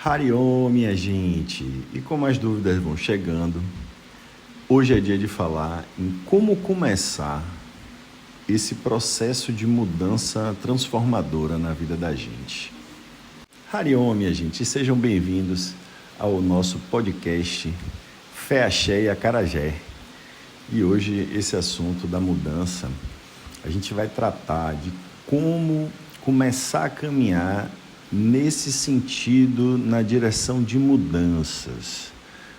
Hariom, minha gente! E como as dúvidas vão chegando, hoje é dia de falar em como começar esse processo de mudança transformadora na vida da gente. Hariom, minha gente! Sejam bem-vindos ao nosso podcast Fé, Axé e Acarajé. E hoje esse assunto da mudança, a gente vai tratar de como começar a caminhar nesse sentido, na direção de mudanças,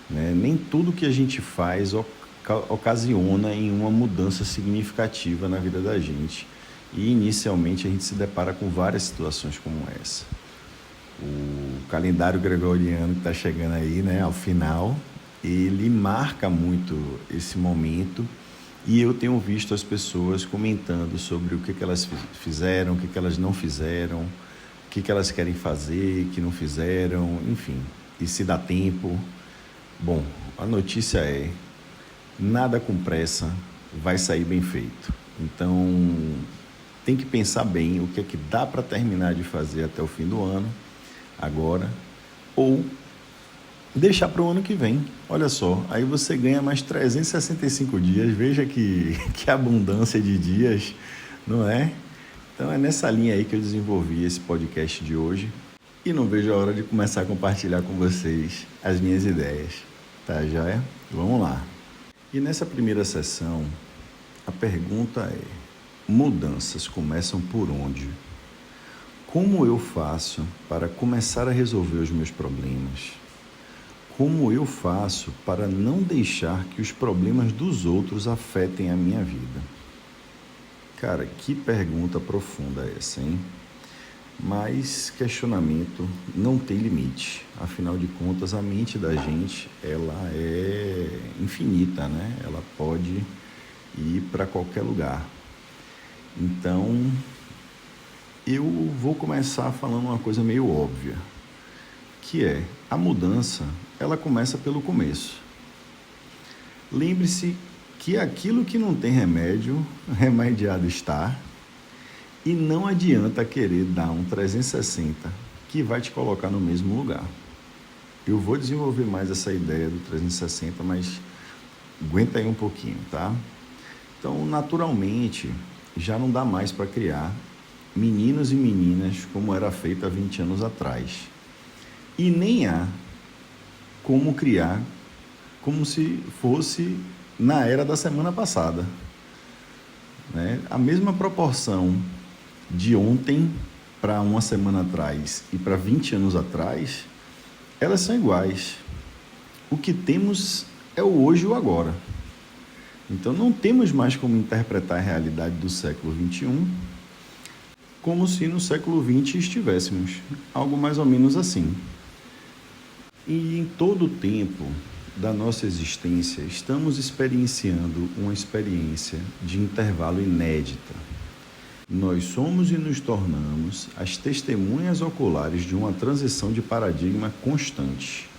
né? Nem tudo que a gente faz ocasiona em uma mudança significativa na vida da gente. E inicialmente a gente se depara com várias situações como essa. O calendário gregoriano que está chegando aí, né, ao final, ele marca muito esse momento. E eu tenho visto as pessoas comentando sobre o que elas fizeram, o que elas não fizeram, o que elas querem fazer, que não fizeram, enfim, e se dá tempo. Bom, a notícia é, nada com pressa vai sair bem feito. Então, tem que pensar bem o que é que dá para terminar de fazer até o fim do ano, agora, ou deixar para o ano que vem. Olha só, aí você ganha mais 365 dias, veja que abundância de dias, não é? Então é nessa linha aí que eu desenvolvi esse podcast de hoje e não vejo a hora de começar a compartilhar com vocês as minhas ideias, tá joia? Vamos lá. E nessa primeira sessão, a pergunta é: mudanças começam por onde? Como eu faço para começar a resolver os meus problemas? Como eu faço para não deixar que os problemas dos outros afetem a minha vida? Cara, que pergunta profunda essa, hein? Mas questionamento não tem limite. Afinal de contas, a mente da gente, ela é infinita, né? Ela pode ir para qualquer lugar. Então, eu vou começar falando uma coisa meio óbvia, que é, a mudança, ela começa pelo começo. Lembre-se que aquilo que não tem remédio, remediado está, e não adianta querer dar um 360 que vai te colocar no mesmo lugar. Eu vou desenvolver mais essa ideia do 360, mas aguenta aí um pouquinho, tá? Então, naturalmente, já não dá mais para criar meninos e meninas como era feito há 20 anos atrás. E nem há como criar como se fosse na era da semana passada, né? A mesma proporção de ontem para uma semana atrás e para 20 anos atrás, elas são iguais. O que temos é o hoje e o agora. Então não temos mais como interpretar a realidade do século XXI como se no século XX estivéssemos, algo mais ou menos assim. E em todo o tempo da nossa existência, estamos experienciando uma experiência de intervalo inédita. Nós somos e nos tornamos as testemunhas oculares de uma transição de paradigma constante.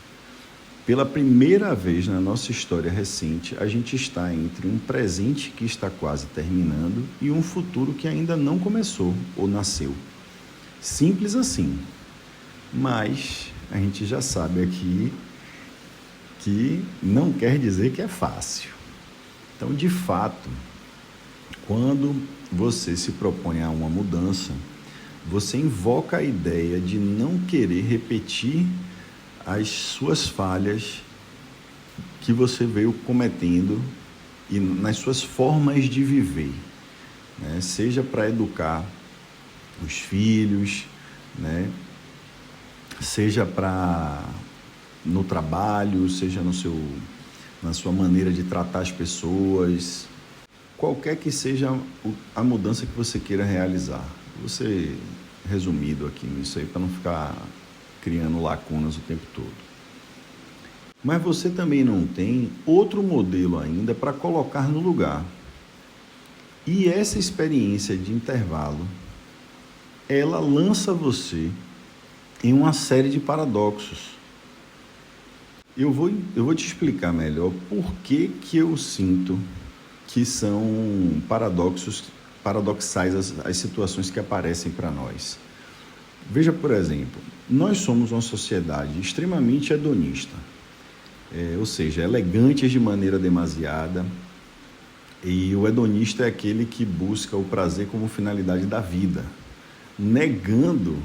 Pela primeira vez na nossa história recente, a gente está entre um presente que está quase terminando e um futuro que ainda não começou ou nasceu. Simples assim. Mas a gente já sabe aqui que não quer dizer que é fácil. Então, de fato, quando você se propõe a uma mudança, você invoca a ideia de não querer repetir as suas falhas que você veio cometendo e nas suas formas de viver, né? Seja para educar os filhos, né? Seja no trabalho, seja na sua maneira de tratar as pessoas, qualquer que seja a mudança que você queira realizar. Vou ser resumido aqui nisso aí para não ficar criando lacunas o tempo todo. Mas você também não tem outro modelo ainda para colocar no lugar. E essa experiência de intervalo, ela lança você em uma série de paradoxos. Eu vou te explicar melhor por que eu sinto que são paradoxais as situações que aparecem para nós. Veja, por exemplo, nós somos uma sociedade extremamente hedonista, ou seja, elegantes de maneira demasiada, e o hedonista é aquele que busca o prazer como finalidade da vida, negando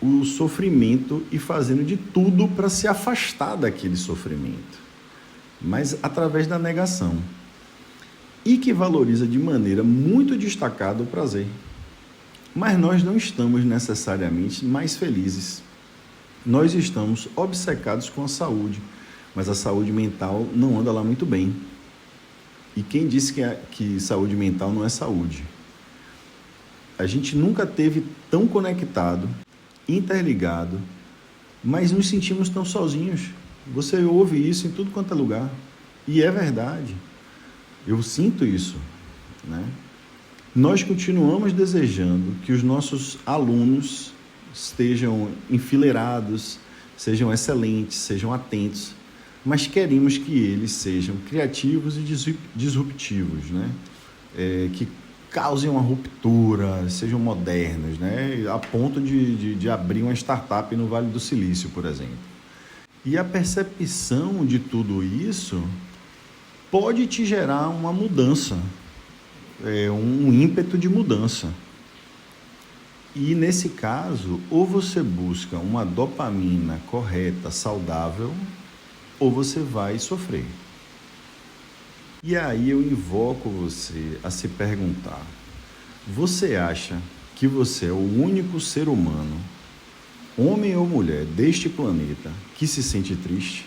o sofrimento e fazendo de tudo para se afastar daquele sofrimento, mas através da negação, e que valoriza de maneira muito destacada o prazer. Mas nós não estamos necessariamente mais felizes. Nós estamos obcecados com a saúde, mas a saúde mental não anda lá muito bem. E quem disse que saúde mental não é saúde? A gente nunca teve tão conectado, interligado, mas nos sentimos tão sozinhos. Você ouve isso em tudo quanto é lugar. E é verdade. Eu sinto isso, né? Nós continuamos desejando que os nossos alunos estejam enfileirados, sejam excelentes, sejam atentos, mas queremos que eles sejam criativos e disruptivos, né? Que causem uma ruptura, sejam modernos, né? A ponto de abrir uma startup no Vale do Silício, por exemplo. E a percepção de tudo isso pode te gerar uma mudança, um ímpeto de mudança. E nesse caso, ou você busca uma dopamina correta, saudável, ou você vai sofrer. E aí eu invoco você a se perguntar: você acha que você é o único ser humano, homem ou mulher, deste planeta que se sente triste?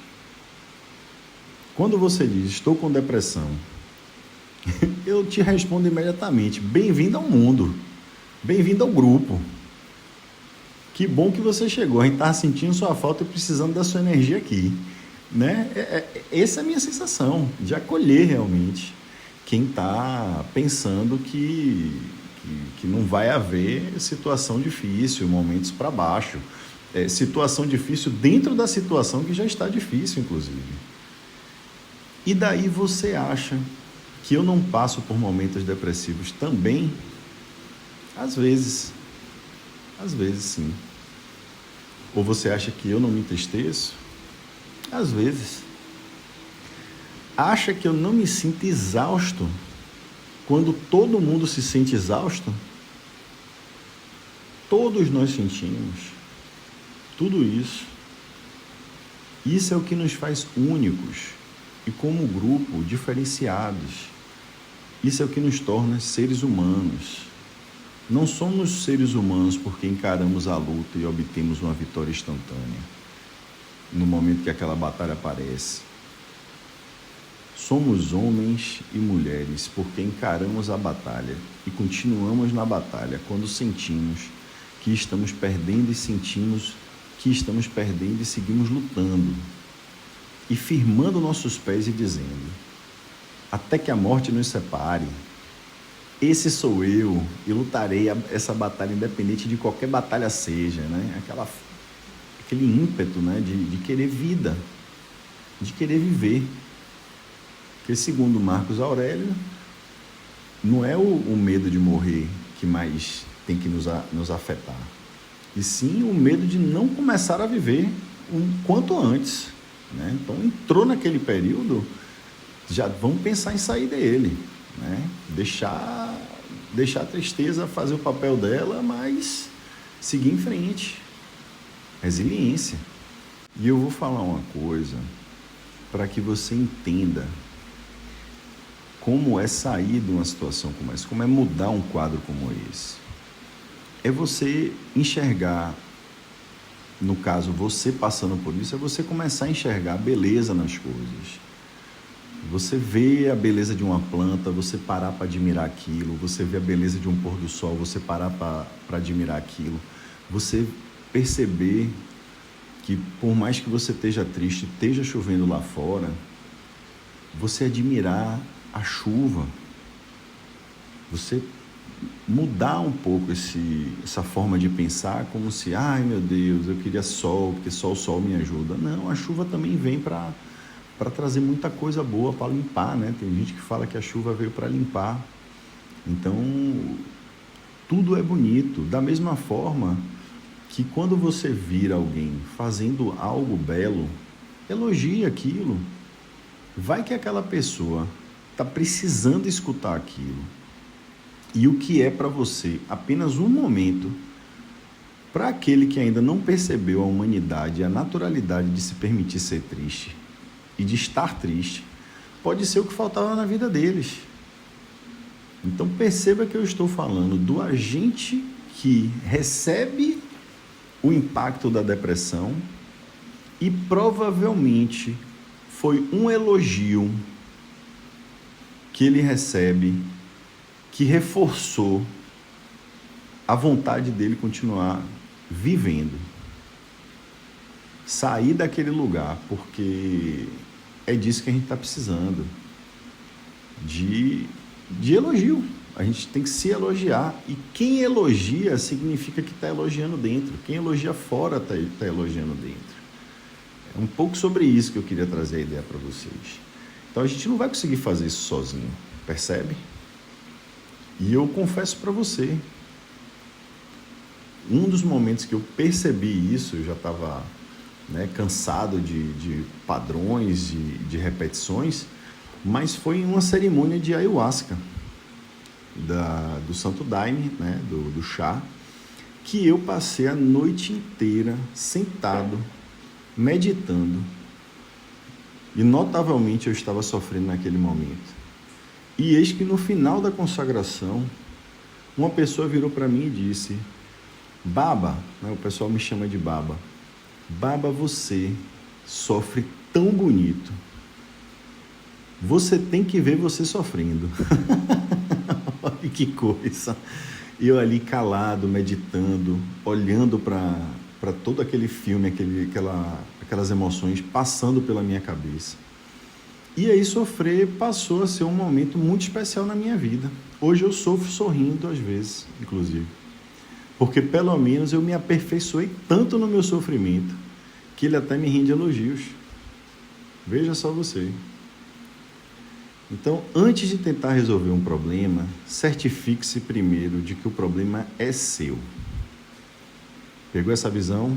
Quando você diz, estou com depressão, eu te respondo imediatamente, bem-vindo ao mundo, bem-vindo ao grupo. Que bom que você chegou, a gente estava sentindo sua falta e precisando da sua energia aqui, né? Essa é a minha sensação, de acolher realmente quem está pensando que não vai haver situação difícil, momentos para baixo, situação difícil dentro da situação que já está difícil, inclusive. E daí você acha que eu não passo por momentos depressivos também? Às vezes sim. Ou você acha que eu não me entristeço? Às vezes. Acha que eu não me sinto exausto quando todo mundo se sente exausto? Todos nós sentimos tudo isso. Isso é o que nos faz únicos e, como grupo, diferenciados. Isso é o que nos torna seres humanos. Não somos seres humanos porque encaramos a luta e obtemos uma vitória instantânea no momento que aquela batalha aparece. Somos homens e mulheres porque encaramos a batalha e continuamos na batalha quando sentimos que estamos perdendo e sentimos que estamos perdendo e seguimos lutando e firmando nossos pés e dizendo: até que a morte nos separe, esse sou eu e lutarei essa batalha independente de qualquer batalha seja, né? Aquele ímpeto, né? de querer vida, de querer viver. Porque, segundo Marcos Aurélio, não é o medo de morrer que mais tem que nos afetar, e sim o medo de não começar a viver quanto antes, né? Então, entrou naquele período, já vamos pensar em sair dele, né? Deixar a tristeza fazer o papel dela, mas seguir em frente. Resiliência. E eu vou falar uma coisa para que você entenda como é sair de uma situação como essa, como é mudar um quadro como esse. É você enxergar, no caso, você passando por isso, é você começar a enxergar a beleza nas coisas. Você vê a beleza de uma planta, você parar para admirar aquilo, você vê a beleza de um pôr do sol, você parar para admirar aquilo, você perceber que, por mais que você esteja triste, esteja chovendo lá fora, você admirar a chuva, você mudar um pouco essa forma de pensar, como se, ai meu Deus, eu queria sol, porque só o sol me ajuda. Não, a chuva também vem para trazer muita coisa boa, para limpar, né? Tem gente que fala que a chuva veio para limpar. Então, tudo é bonito. Da mesma forma que quando você vir alguém fazendo algo belo, elogie aquilo. Vai que aquela pessoa está precisando escutar aquilo. E o que é para você apenas um momento, para aquele que ainda não percebeu a humanidade e a naturalidade de se permitir ser triste e de estar triste, pode ser o que faltava na vida deles. Então perceba que eu estou falando do agente que recebe o impacto da depressão e provavelmente foi um elogio que ele recebe que reforçou a vontade dele continuar vivendo. Sair daquele lugar, porque é disso que a gente está precisando. De elogio. A gente tem que se elogiar. E quem elogia significa que está elogiando dentro. Quem elogia fora está elogiando dentro. É um pouco sobre isso que eu queria trazer a ideia para vocês. Então a gente não vai conseguir fazer isso sozinho, percebe? E eu confesso para você, um dos momentos que eu percebi isso, eu já estava cansado de padrões, de repetições, mas foi em uma cerimônia de ayahuasca, do Santo Daime, do chá, que eu passei a noite inteira sentado, meditando, e notavelmente eu estava sofrendo naquele momento. E eis que no final da consagração, uma pessoa virou para mim e disse: Baba, o pessoal me chama de Baba, Baba, você sofre tão bonito, você tem que ver você sofrendo. Olha que coisa. Eu ali calado, meditando, olhando para todo aquele filme, aquelas emoções passando pela minha cabeça. E aí sofrer passou a ser um momento muito especial na minha vida. Hoje eu sofro sorrindo às vezes, inclusive. Porque pelo menos eu me aperfeiçoei tanto no meu sofrimento que ele até me rende elogios. Veja só você. Então, antes de tentar resolver um problema, certifique-se primeiro de que o problema é seu. Pegou essa visão?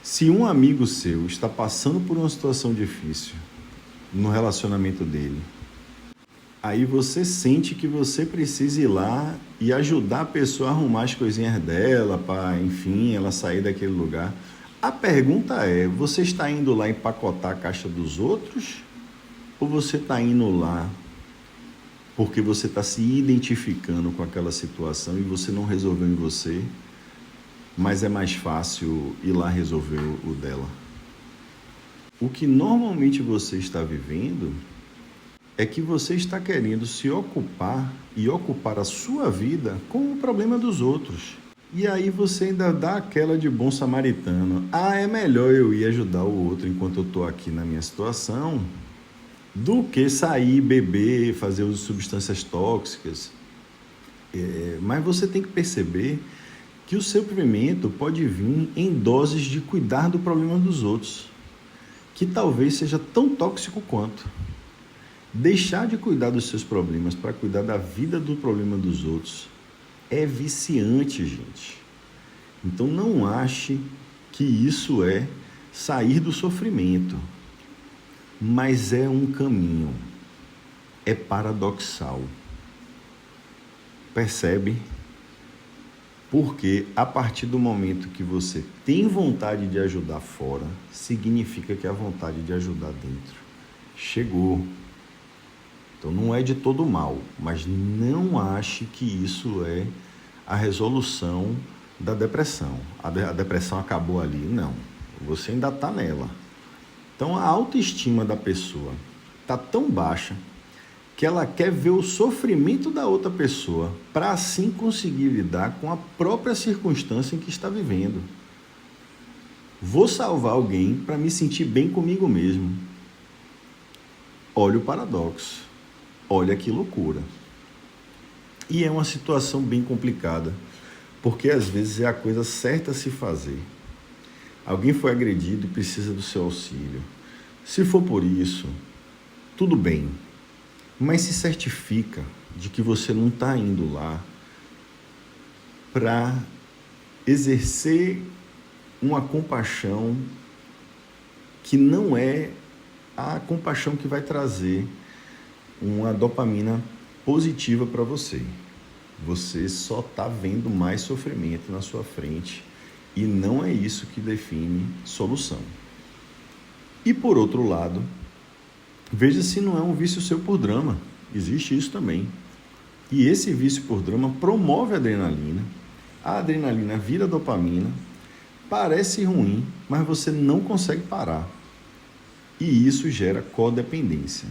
Se um amigo seu está passando por uma situação difícil no relacionamento dele, aí você sente que você precisa ir lá e ajudar a pessoa a arrumar as coisinhas dela, para, enfim, ela sair daquele lugar. A pergunta é, você está indo lá empacotar a caixa dos outros? Ou você está indo lá porque você está se identificando com aquela situação e você não resolveu em você, mas é mais fácil ir lá resolver o dela? O que normalmente você está vivendo é que você está querendo se ocupar e ocupar a sua vida com o problema dos outros. E aí você ainda dá aquela de bom samaritano. É melhor eu ir ajudar o outro enquanto eu estou aqui na minha situação do que sair, beber, fazer uso de substâncias tóxicas. Mas você tem que perceber que o seu sofrimento pode vir em doses de cuidar do problema dos outros, que talvez seja tão tóxico quanto. Deixar de cuidar dos seus problemas para cuidar da vida do problema dos outros é viciante, gente. Então não ache que isso é sair do sofrimento, mas é um caminho, é paradoxal. Percebe? Porque a partir do momento que você tem vontade de ajudar fora, significa que a vontade de ajudar dentro chegou. Então não é de todo mal, mas não ache que isso é a resolução da depressão. A depressão acabou ali. Não, você ainda está nela. Então a autoestima da pessoa está tão baixa que ela quer ver o sofrimento da outra pessoa para assim conseguir lidar com a própria circunstância em que está vivendo. Vou salvar alguém para me sentir bem comigo mesmo. Olha o paradoxo. Olha que loucura. E é uma situação bem complicada, porque às vezes é a coisa certa a se fazer. Alguém foi agredido e precisa do seu auxílio. Se for por isso, tudo bem. Mas se certifica de que você não está indo lá para exercer uma compaixão que não é a compaixão que vai trazer uma dopamina positiva para você. Você só está vendo mais sofrimento na sua frente e não é isso que define solução. E por outro lado, veja se não é um vício seu por drama. Existe isso também. E esse vício por drama promove a adrenalina vira dopamina, parece ruim, mas você não consegue parar. E isso gera codependência.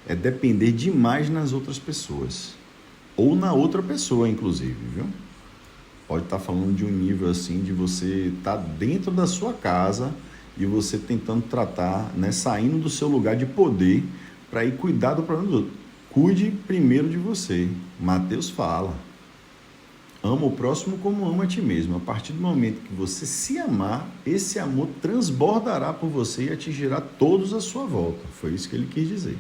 É depender demais nas outras pessoas. Ou na outra pessoa, inclusive, viu? Pode estar falando de um nível assim, de você estar dentro da sua casa e você tentando tratar, né, saindo do seu lugar de poder para ir cuidar do problema do outro. Cuide primeiro de você. Mateus fala. Ama o próximo como ama a ti mesmo. A partir do momento que você se amar, esse amor transbordará por você e atingirá todos à sua volta. Foi isso que ele quis dizer.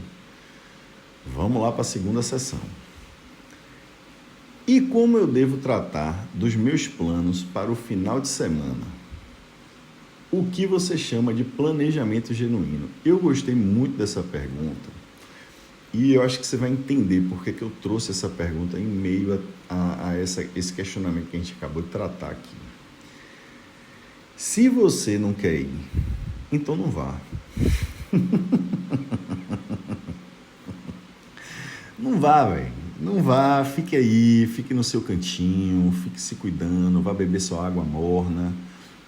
Vamos lá para a segunda sessão. E como eu devo tratar dos meus planos para o final de semana? O que você chama de planejamento genuíno? Eu gostei muito dessa pergunta e eu acho que você vai entender por que eu trouxe essa pergunta em meio a esse questionamento que a gente acabou de tratar aqui. Se você não quer ir, então não vá. Não vá, velho. Não vá, fique aí, fique no seu cantinho, fique se cuidando, vá beber sua água morna,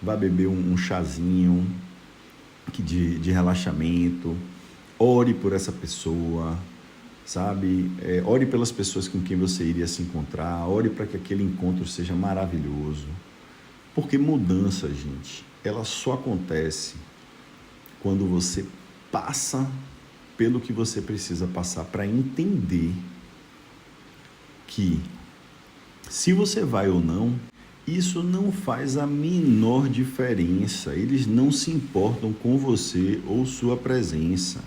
vá beber um chazinho de relaxamento, ore por essa pessoa, sabe? Ore pelas pessoas com quem você iria se encontrar, ore para que aquele encontro seja maravilhoso. Porque mudança, gente, ela só acontece quando você passa pelo que você precisa passar para entender que, se você vai ou não, isso não faz a menor diferença. Eles não se importam com você ou sua presença.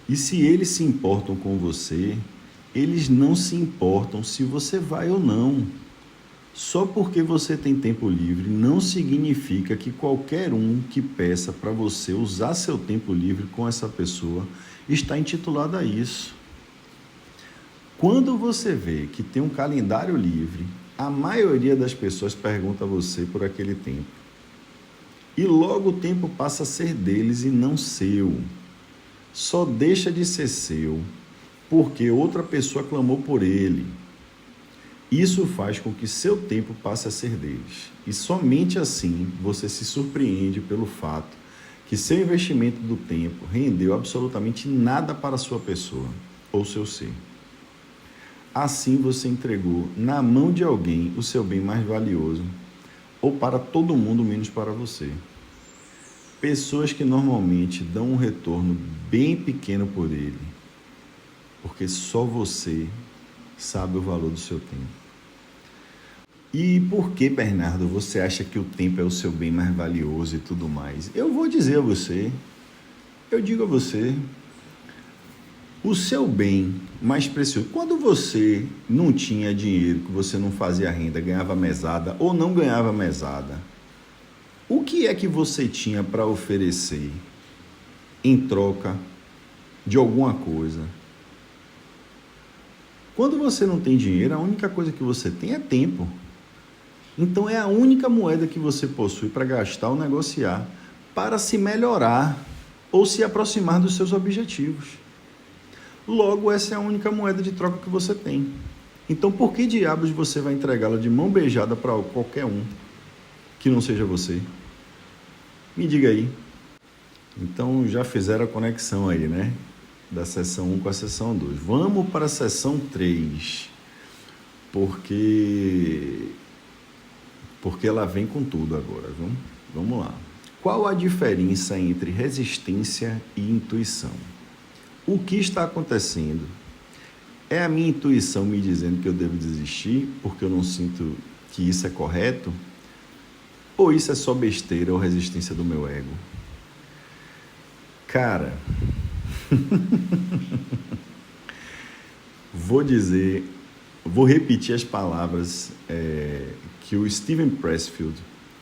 E se eles se importam com você, eles não se importam se você vai ou não. Só porque você tem tempo livre não significa que qualquer um que peça para você usar seu tempo livre com essa pessoa está intitulado a isso. Quando você vê que tem um calendário livre, a maioria das pessoas pergunta a você por aquele tempo. E logo o tempo passa a ser deles e não seu. Só deixa de ser seu porque outra pessoa clamou por ele. Isso faz com que seu tempo passe a ser deles. E somente assim você se surpreende pelo fato que seu investimento do tempo rendeu absolutamente nada para a sua pessoa ou seu ser. Assim você entregou na mão de alguém o seu bem mais valioso, ou para todo mundo menos para você. Pessoas que normalmente dão um retorno bem pequeno por ele, porque só você sabe o valor do seu tempo. E por que, Bernardo, você acha que o tempo é o seu bem mais valioso e tudo mais? Eu vou dizer a você, eu digo a você, o seu bem mais precioso. Quando você não tinha dinheiro, que você não fazia renda, ganhava mesada ou não ganhava mesada, o que é que você tinha para oferecer em troca de alguma coisa? Quando você não tem dinheiro, a única coisa que você tem é tempo. Então é a única moeda que você possui para gastar ou negociar para se melhorar ou se aproximar dos seus objetivos. Logo, essa é a única moeda de troca que você tem. Então, por que diabos você vai entregá-la de mão beijada para qualquer um que não seja você? Me diga aí. Então, já fizeram a conexão aí, né? Da sessão 1 com a sessão 2. Vamos para a sessão 3. Porque ela vem com tudo agora, viu? Vamos lá. Qual a diferença entre resistência e intuição? O que está acontecendo? É a minha intuição me dizendo que eu devo desistir porque eu não sinto que isso é correto? Ou isso é só besteira ou resistência do meu ego? Cara, vou dizer Vou repetir as palavras que o Steven Pressfield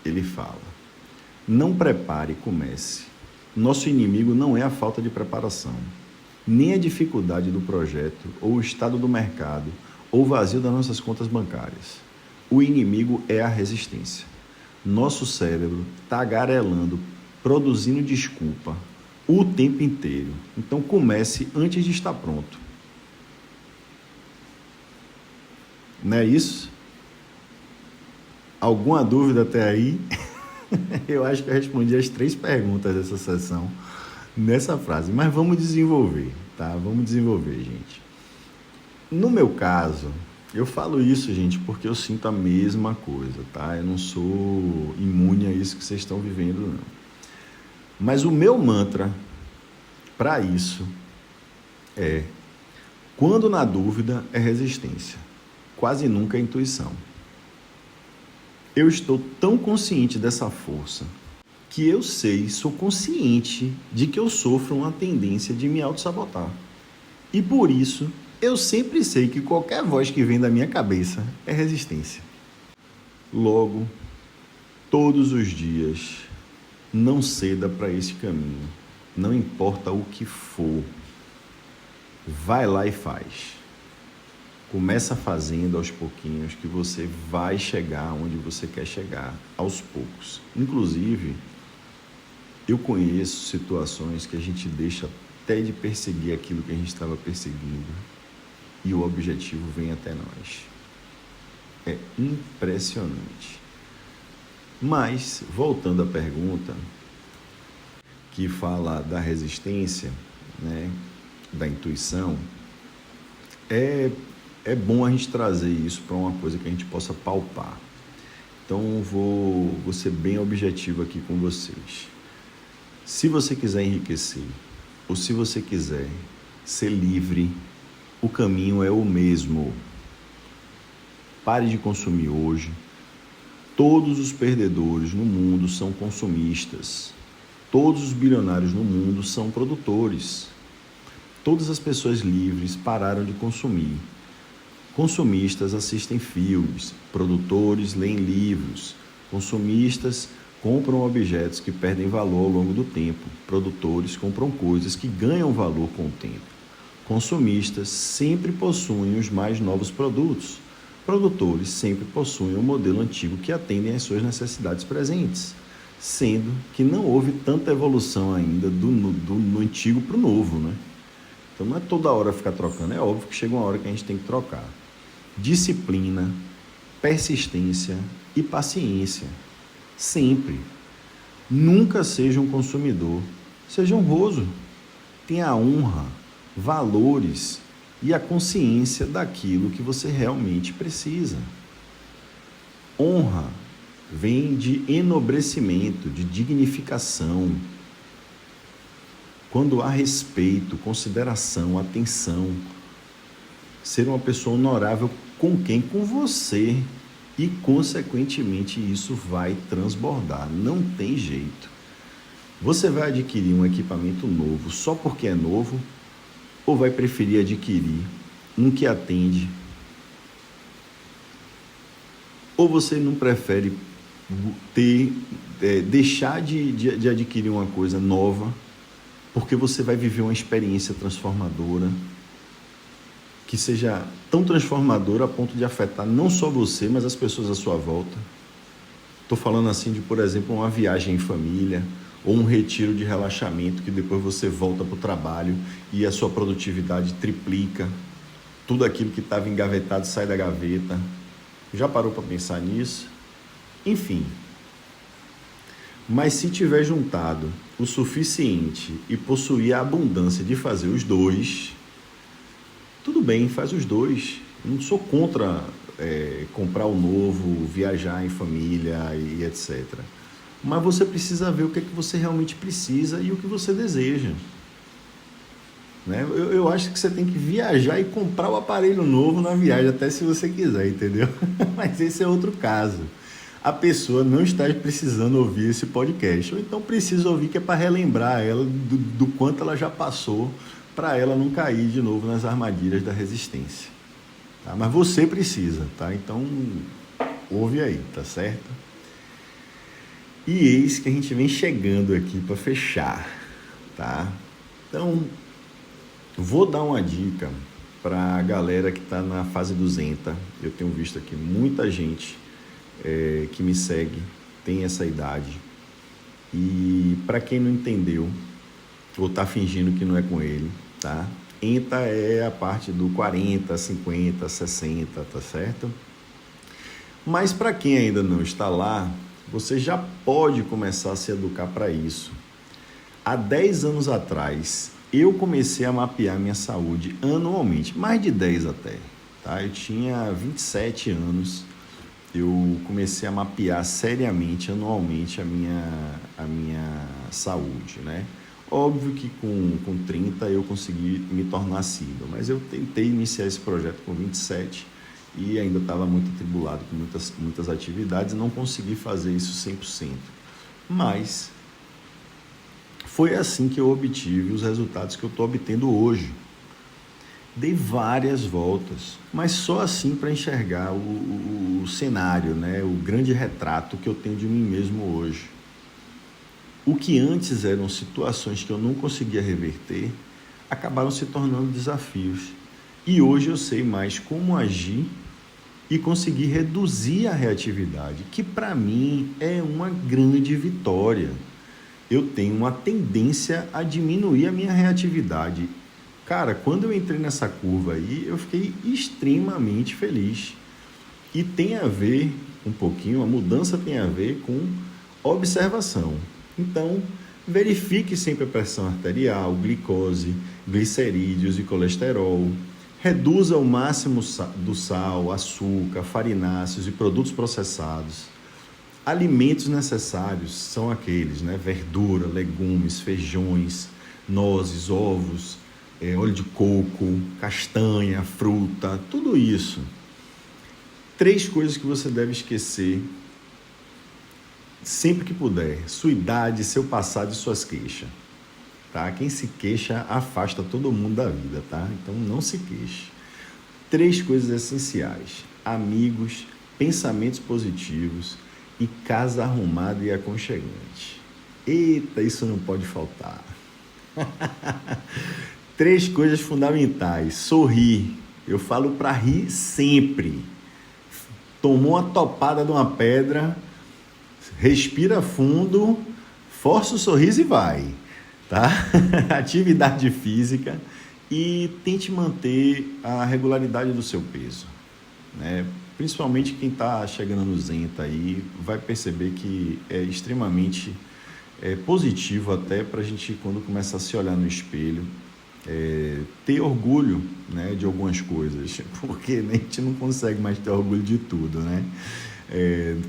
ele fala. Não prepare, comece. Nosso inimigo não é a falta de preparação, nem a dificuldade do projeto, ou o estado do mercado, ou o vazio das nossas contas bancárias. O inimigo é a resistência. Nosso cérebro tagarelando, produzindo desculpa o tempo inteiro. Então comece antes de estar pronto. Não é isso? Alguma dúvida até aí? Eu acho que eu respondi as 3 perguntas dessa sessão nessa frase, mas vamos desenvolver, tá? Vamos desenvolver, gente. No meu caso, eu falo isso, gente, porque eu sinto a mesma coisa, tá? Eu não sou imune a isso que vocês estão vivendo, não. Mas o meu mantra para isso é: quando na dúvida é resistência, quase nunca é intuição. Eu estou tão consciente dessa força que eu sou consciente de que eu sofro uma tendência de me auto-sabotar. E por isso, eu sempre sei que qualquer voz que vem da minha cabeça é resistência. Logo, todos os dias, não ceda para esse caminho. Não importa o que for. Vai lá e faz. Começa fazendo aos pouquinhos que você vai chegar onde você quer chegar, aos poucos. Inclusive, eu conheço situações que a gente deixa até de perseguir aquilo que a gente estava perseguindo e o objetivo vem até nós. É impressionante. Mas, voltando à pergunta, que fala da resistência, né, da intuição, é bom a gente trazer isso para uma coisa que a gente possa palpar. Então, vou ser bem objetivo aqui com vocês. Se você quiser enriquecer, ou se você quiser ser livre, o caminho é o mesmo. Pare de consumir hoje. Todos os perdedores no mundo são consumistas. Todos os bilionários no mundo são produtores. Todas as pessoas livres pararam de consumir. Consumistas assistem filmes, produtores leem livros, consumistas compram objetos que perdem valor ao longo do tempo, produtores compram coisas que ganham valor com o tempo. Consumistas sempre possuem os mais novos produtos, produtores sempre possuem o modelo antigo que atendem às suas necessidades presentes, sendo que não houve tanta evolução ainda do antigo para o novo, né? Então não é toda hora ficar trocando, é óbvio que chega uma hora que a gente tem que trocar. Disciplina, persistência e paciência. Sempre. Nunca seja um consumidor. Seja honroso. Tenha a honra, valores e a consciência daquilo que você realmente precisa. Honra vem de enobrecimento, de dignificação. Quando há respeito, consideração, atenção, ser uma pessoa honorável com quem? Com você. E, consequentemente, isso vai transbordar. Não tem jeito. Você vai adquirir um equipamento novo só porque é novo? Ou vai preferir adquirir um que atende? Ou você não prefere deixar de adquirir uma coisa nova porque você vai viver uma experiência transformadora, que seja tão transformadora a ponto de afetar não só você, mas as pessoas à sua volta. Estou falando assim de, por exemplo, uma viagem em família ou um retiro de relaxamento que depois você volta para o trabalho e a sua produtividade triplica. Tudo aquilo que estava engavetado sai da gaveta. Já parou para pensar nisso? Enfim. Mas se tiver juntado o suficiente e possuir a abundância de fazer os dois, tudo bem, faz os dois. Não sou contra comprar o novo, viajar em família e etc. Mas você precisa ver o que é que você realmente precisa e o que você deseja. Né? Eu acho que você tem que viajar e comprar o aparelho novo na viagem, até se você quiser, entendeu? Mas esse é outro caso. A pessoa não está precisando ouvir esse podcast, ou então precisa ouvir, que é para relembrar ela do quanto ela já passou, para ela não cair de novo nas armadilhas da resistência. tá? Mas você precisa, tá? Então, ouve aí, tá certo? E eis que a gente vem chegando aqui para fechar, tá? Então, vou dar uma dica para a galera que está na fase 200. Eu tenho visto aqui muita gente que me segue, tem essa idade. E para quem não entendeu, ou está fingindo que não é com ele, tá? ENTA é a parte do 40, 50, 60, tá certo? Mas para quem ainda não está lá, você já pode começar a se educar para isso. Há 10 anos atrás, eu comecei a mapear minha saúde anualmente, mais de 10 até, tá? Eu tinha 27 anos, eu comecei a mapear seriamente, anualmente, a minha saúde, né? Óbvio que com 30 eu consegui me tornar assíduo, mas eu tentei iniciar esse projeto com 27 e ainda estava muito atribulado com muitas atividades e não consegui fazer isso 100%. Mas foi assim que eu obtive os resultados que eu estou obtendo hoje. Dei várias voltas, mas só assim para enxergar o cenário, né? O grande retrato que eu tenho de mim mesmo hoje. O que antes eram situações que eu não conseguia reverter, acabaram se tornando desafios. E hoje eu sei mais como agir e conseguir reduzir a reatividade, que para mim é uma grande vitória. Eu tenho uma tendência a diminuir a minha reatividade. Cara, quando eu entrei nessa curva aí, eu fiquei extremamente feliz. E tem a ver um pouquinho, a mudança tem a ver com observação. Então, verifique sempre a pressão arterial, glicose, glicerídeos e colesterol. Reduza ao máximo do sal, açúcar, farináceos e produtos processados. Alimentos necessários são aqueles, né? Verdura, legumes, feijões, nozes, ovos, óleo de coco, castanha, fruta, tudo isso. 3 coisas que você deve esquecer sempre que puder: sua idade, seu passado e suas queixas, tá? Quem se queixa afasta todo mundo da vida, tá? Então não se queixe. 3 coisas essenciais: amigos, pensamentos positivos e casa arrumada e aconchegante. Eita, isso não pode faltar. 3 coisas fundamentais: sorrir. Eu falo para rir sempre. Tomou uma topada de uma pedra, respira fundo, força o sorriso e vai, tá? Atividade física e tente manter a regularidade do seu peso, né? Principalmente quem está chegando no Zenta aí vai perceber que é extremamente positivo até para a gente, quando começa a se olhar no espelho, ter orgulho, né, de algumas coisas, porque a gente não consegue mais ter orgulho de tudo, né?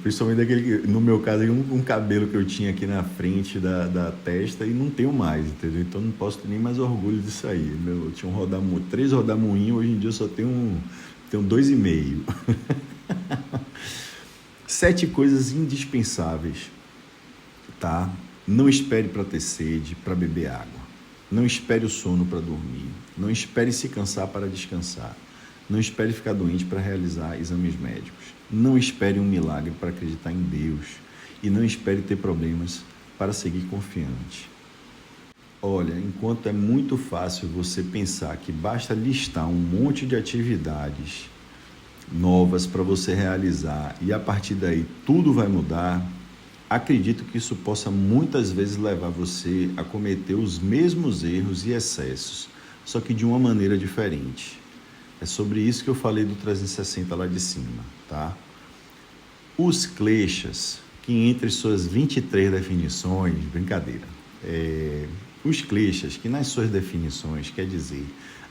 Principalmente daquele, no meu caso, um cabelo que eu tinha aqui na frente da testa e não tenho mais, entendeu? Então não posso ter nem mais orgulho disso aí. Eu tinha 3 rodamuinhos, hoje em dia eu só tenho 2,5. 7 coisas indispensáveis, tá? Não espere para ter sede, para beber água. Não espere o sono para dormir. Não espere se cansar para descansar. Não espere ficar doente para realizar exames médicos. Não espere um milagre para acreditar em Deus. E não espere ter problemas para seguir confiante. Olha, enquanto é muito fácil você pensar que basta listar um monte de atividades novas para você realizar e a partir daí tudo vai mudar, acredito que isso possa muitas vezes levar você a cometer os mesmos erros e excessos, só que de uma maneira diferente. É sobre isso que eu falei do 360 lá de cima, tá? Os kleshas, que entre suas 23 definições, brincadeira, os kleshas, que nas suas definições quer dizer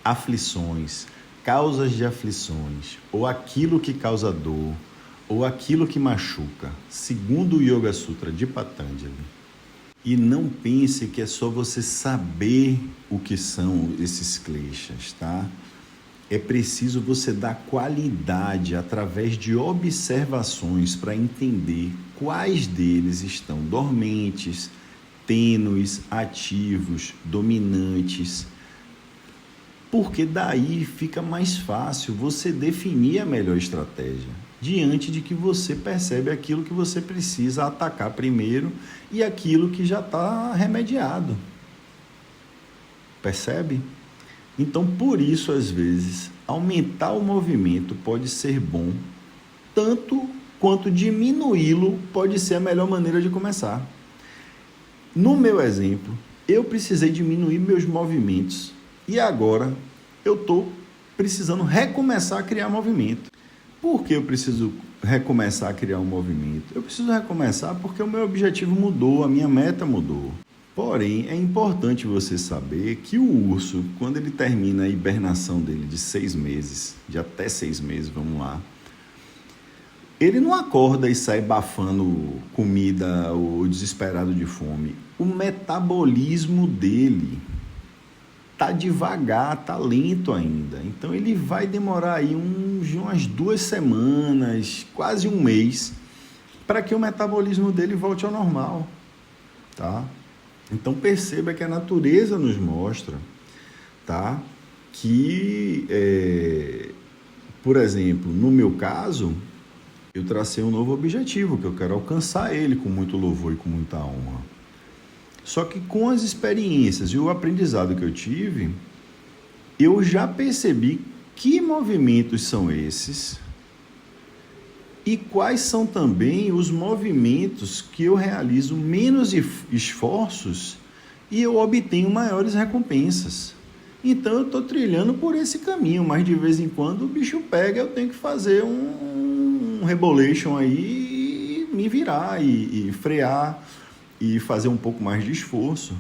aflições, causas de aflições, ou aquilo que causa dor, ou aquilo que machuca, segundo o Yoga Sutra de Patanjali. E não pense que é só você saber o que são esses kleshas, tá? É preciso você dar qualidade através de observações para entender quais deles estão dormentes, tênues, ativos, dominantes. porque daí fica mais fácil você definir a melhor estratégia, diante de que você percebe aquilo que você precisa atacar primeiro e aquilo que já está remediado. Percebe? Então, por isso, às vezes, aumentar o movimento pode ser bom, tanto quanto diminuí-lo pode ser a melhor maneira de começar. No meu exemplo, eu precisei diminuir meus movimentos e agora eu estou precisando recomeçar a criar movimento. Por que eu preciso recomeçar a criar um movimento? Eu preciso recomeçar porque o meu objetivo mudou, a minha meta mudou. Porém, é importante você saber que o urso, quando ele termina a hibernação dele de 6 meses, de até 6 meses, vamos lá, ele não acorda e sai bafando comida ou desesperado de fome. O metabolismo dele tá devagar, tá lento ainda. Então ele vai demorar aí umas 2 semanas, quase um mês, para que o metabolismo dele volte ao normal, tá? Então perceba que a natureza nos mostra, tá? Que, por exemplo, no meu caso, eu tracei um novo objetivo, que eu quero alcançar ele com muito louvor e com muita honra. Só que com as experiências e o aprendizado que eu tive, eu já percebi que movimentos são esses e quais são também os movimentos que eu realizo menos esforços e eu obtenho maiores recompensas. Então eu estou trilhando por esse caminho, mas de vez em quando o bicho pega, eu tenho que fazer um rebolation aí e me virar e frear e fazer um pouco mais de esforço.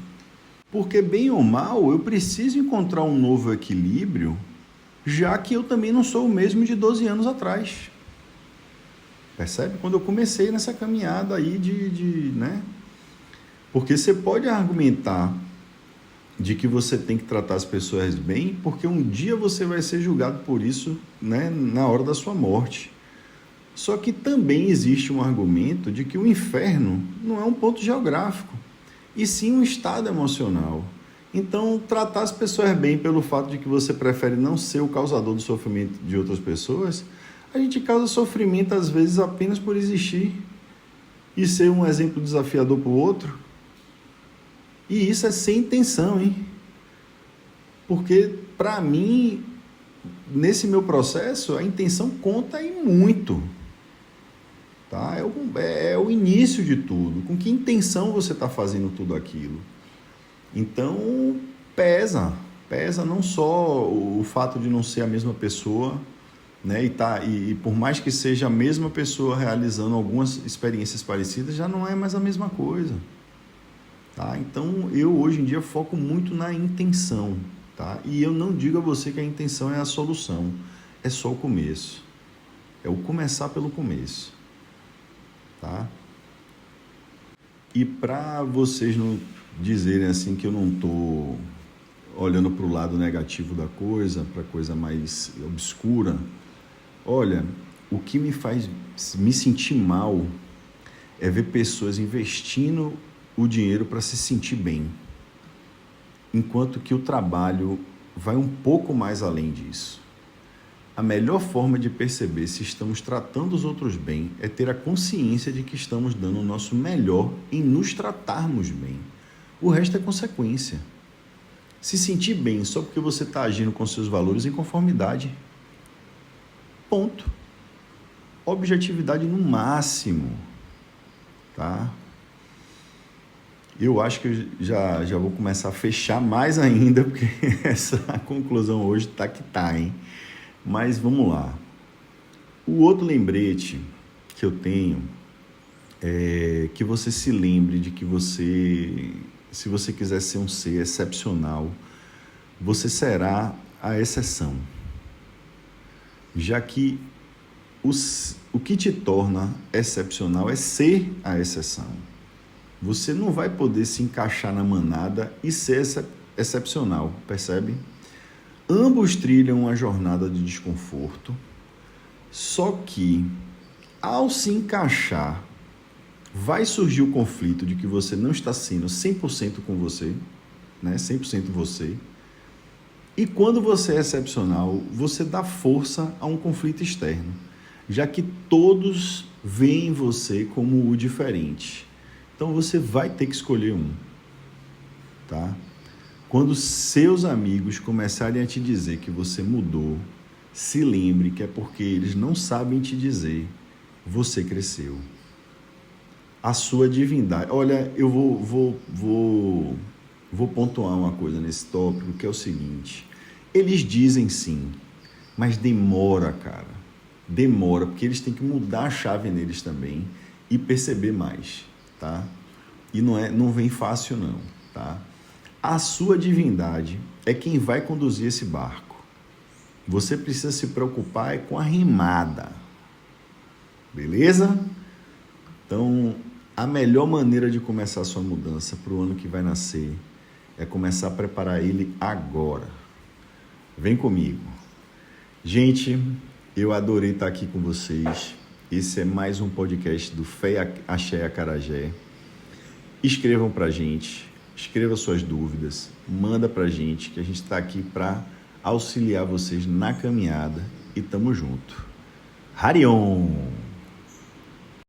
Porque bem ou mal, eu preciso encontrar um novo equilíbrio, já que eu também não sou o mesmo de 12 anos atrás. Percebe? Quando eu comecei nessa caminhada aí né? Porque você pode argumentar de que você tem que tratar as pessoas bem, porque um dia você vai ser julgado por isso, né, na hora da sua morte. Só que também existe um argumento de que o inferno não é um ponto geográfico, e sim um estado emocional. Então, tratar as pessoas bem pelo fato de que você prefere não ser o causador do sofrimento de outras pessoas, a gente causa sofrimento às vezes apenas por existir e ser um exemplo desafiador para o outro. E isso é sem intenção, hein? Porque, para mim, nesse meu processo, a intenção conta e muito. Tá? É o início de tudo. Com que intenção você está fazendo tudo aquilo? Então, pesa não só o fato de não ser a mesma pessoa, né? E por mais que seja a mesma pessoa realizando algumas experiências parecidas, já não é mais a mesma coisa. Tá? Então, eu hoje em dia foco muito na intenção. Tá? E eu não digo a você que a intenção é a solução. É só o começo. É o começar pelo começo. Tá? E para vocês não dizerem assim que eu não estou olhando para o lado negativo da coisa, para a coisa mais obscura, olha, o que me faz me sentir mal é ver pessoas investindo o dinheiro para se sentir bem, enquanto que o trabalho vai um pouco mais além disso. A melhor forma de perceber se estamos tratando os outros bem é ter a consciência de que estamos dando o nosso melhor em nos tratarmos bem. O resto é consequência. Se sentir bem só porque você está agindo com seus valores em conformidade. Ponto. Objetividade no máximo. Tá? Eu acho que eu já vou começar a fechar mais ainda, porque essa conclusão hoje tá que tá, hein? Mas vamos lá. O outro lembrete que eu tenho é que você se lembre de que você, se você quiser ser um ser excepcional, você será a exceção. Já que o que te torna excepcional é ser a exceção. Você não vai poder se encaixar na manada e ser excepcional, percebe? Ambos trilham uma jornada de desconforto, só que, ao se encaixar, vai surgir o conflito de que você não está sendo 100% com você, né? 100% você, E quando você é excepcional, você dá força a um conflito externo, já que todos veem você como o diferente. Então você vai ter que escolher um, tá? Quando seus amigos começarem a te dizer que você mudou, se lembre que é porque eles não sabem te dizer, você cresceu. A sua divindade. Olha, eu vou pontuar uma coisa nesse tópico, que é o seguinte. Eles dizem sim, mas demora, cara. Demora, porque eles têm que mudar a chave neles também e perceber mais, tá? E não vem fácil não, tá? A sua divindade é quem vai conduzir esse barco. Você precisa se preocupar com a remada, beleza? Então, a melhor maneira de começar a sua mudança para o ano que vai nascer é começar a preparar ele agora. Vem comigo. Gente, eu adorei estar aqui com vocês. Esse é mais um podcast do Fé, Axé e Acarajé. Escrevam pra gente, escreva suas dúvidas, manda pra gente, que a gente está aqui para auxiliar vocês na caminhada e tamo junto. Harion!